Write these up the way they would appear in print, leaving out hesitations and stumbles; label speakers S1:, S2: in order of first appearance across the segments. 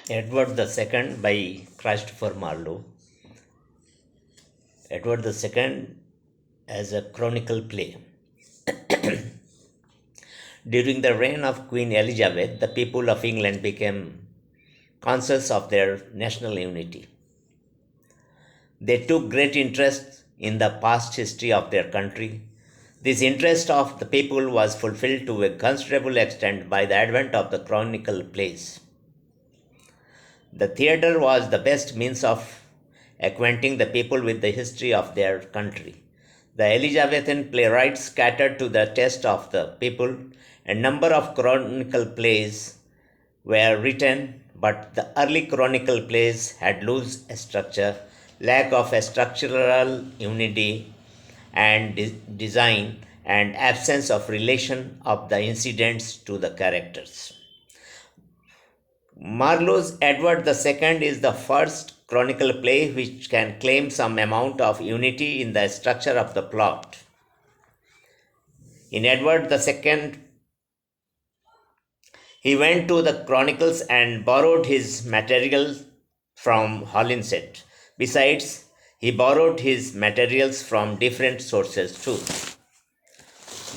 S1: Edward II by Christopher Marlowe. Edward II as a Chronicle play. During the reign of Queen Elizabeth, the people of England became conscious of their national unity. They took great interest in the past history of their country. This interest of the people was fulfilled to a considerable extent by the advent of the Chronicle plays. The theatre was the best means of acquainting the people with the history of their country. The Elizabethan playwrights catered to the taste of the people. A number of chronicle plays were written, but the early chronicle plays had loose structure, lack of a structural unity and design, and absence of relation of the incidents to the characters. Marlowe's Edward II is the first chronicle play which can claim some amount of unity in the structure of the plot. In Edward II, he went to the chronicles and borrowed his material from Holinshed. Besides, he borrowed his materials from different sources too.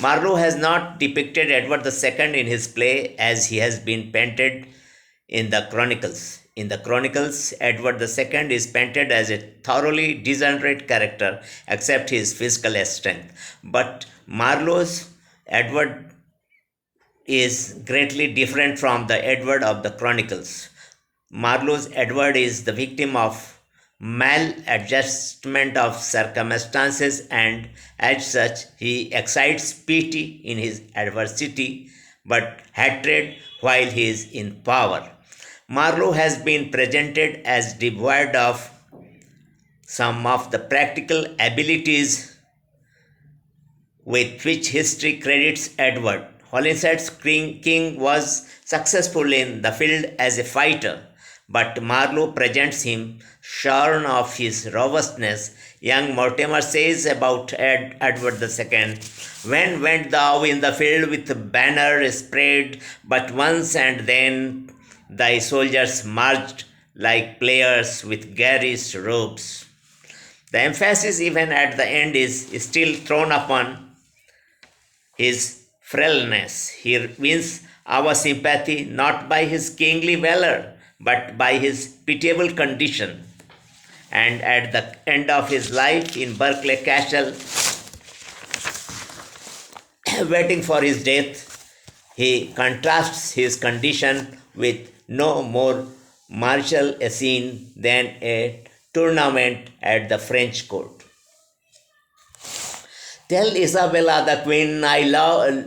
S1: Marlowe has not depicted Edward II in his play as he has been painted in the Chronicles. In the Chronicles, Edward II is painted as a thoroughly degenerate character except his physical strength. But Marlowe's Edward is greatly different from the Edward of the Chronicles. Marlowe's Edward is the victim of maladjustment of circumstances, and as such he excites pity in his adversity but hatred while he is in power. Marlowe has been presented as devoid of some of the practical abilities with which history credits Edward. Holinshed's king was successful in the field as a fighter, but Marlowe presents him shorn of his robustness. Young Mortimer says about Edward II, "When went thou in the field with banner spread, but once, and then thy soldiers marched like players with garish robes." The emphasis, even at the end, is still thrown upon his frailness. He wins our sympathy not by his kingly valor, but by his pitiable condition. And at the end of his life in Berkeley Castle, waiting for his death, he contrasts his condition with no more martial a scene than a tournament at the French court. Tell Isabella the queen I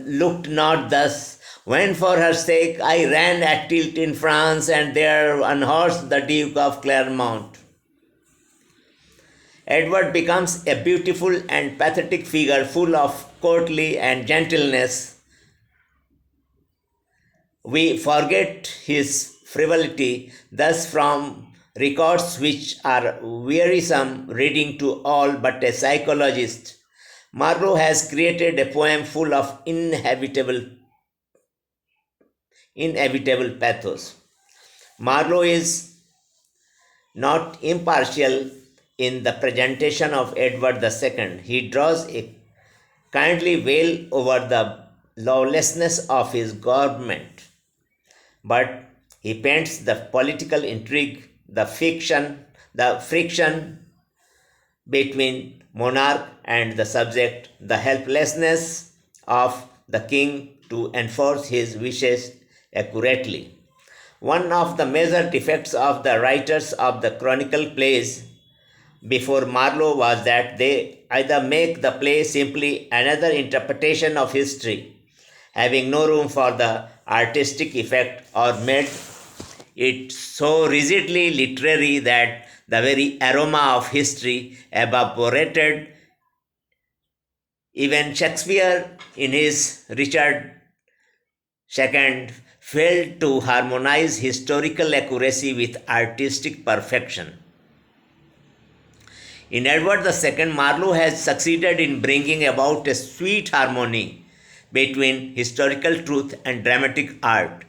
S1: looked not thus, when for her sake I ran at tilt in France, and there unhorsed the Duke of Clermont. Edward becomes a beautiful and pathetic figure full of courtly and gentleness. We forget his frivolity thus from records which are wearisome reading to all but a psychologist. Marlowe has created a poem full of inevitable pathos. Marlowe is not impartial in the presentation of Edward II. He draws a kindly veil over the lawlessness of his government, but he paints the political intrigue, the friction between monarch and the subject, the helplessness of the king to enforce his wishes accurately. One of the major defects of the writers of the chronicle plays before Marlowe was that they either make the play simply another interpretation of history, having no room for the artistic effect, or made it so rigidly literary that the very aroma of history evaporated. Even Shakespeare, in his Richard II, failed to harmonize historical accuracy with artistic perfection. In Edward II, Marlowe has succeeded in bringing about a sweet harmony between historical truth and dramatic art.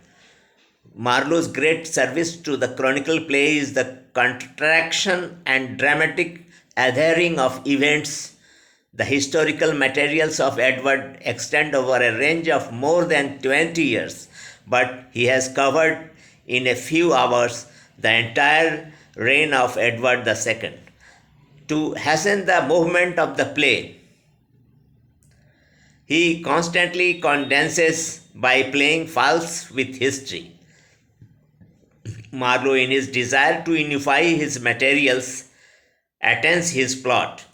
S1: Marlowe's great service to the Chronicle play is the contraction and dramatic adhering of events. The historical materials of Edward extend over a range of more than 20 years, but he has covered in a few hours the entire reign of Edward II. To hasten the movement of the play, he constantly condenses by playing false with history. Marlowe, in his desire to unify his materials, attains his plot.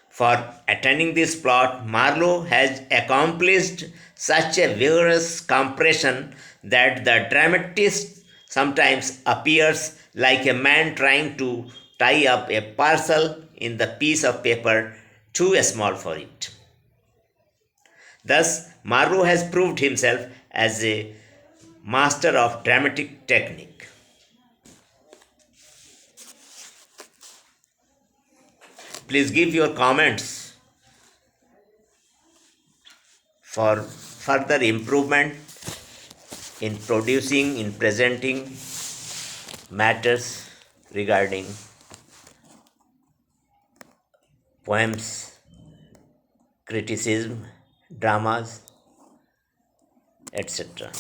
S1: For attaining this plot, Marlowe has accomplished such a vigorous compression that the dramatist sometimes appears like a man trying to tie up a parcel in the piece of paper too small for it. Thus, Marlowe has proved himself as a master of dramatic technique. Please give your comments for further improvement in producing, in presenting matters regarding poems, criticism, dramas, etc.